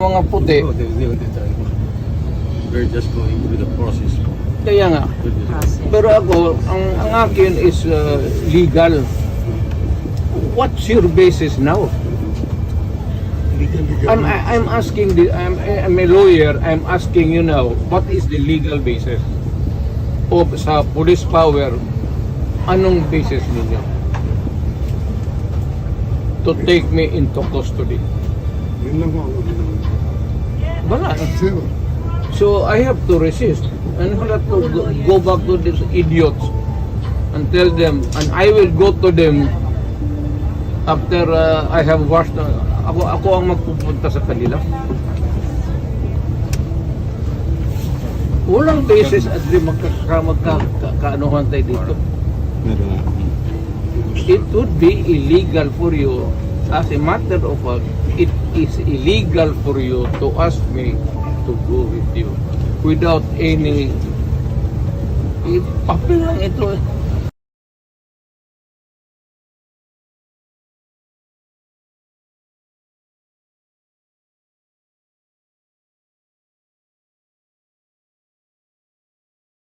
Mga puti. No, they're just going through the process. Kaya nga. Pero ako, ang akin is legal. What's your basis now? I'm asking I'm a lawyer. I'm asking you now, what is the legal basis of sa police power? Anong basis ninyo to take me into custody? Yun lang po. Wala. Zero. So I have to resist and have to go back to these idiots and tell them, and I will go to them after I have washed. Ako ang magpupunta sa kanila. Walang basis at di magkakaanuhan tayo dito. It would be illegal for you, as a matter of fact, it is illegal for you to ask me to go with you without any papel lang ito.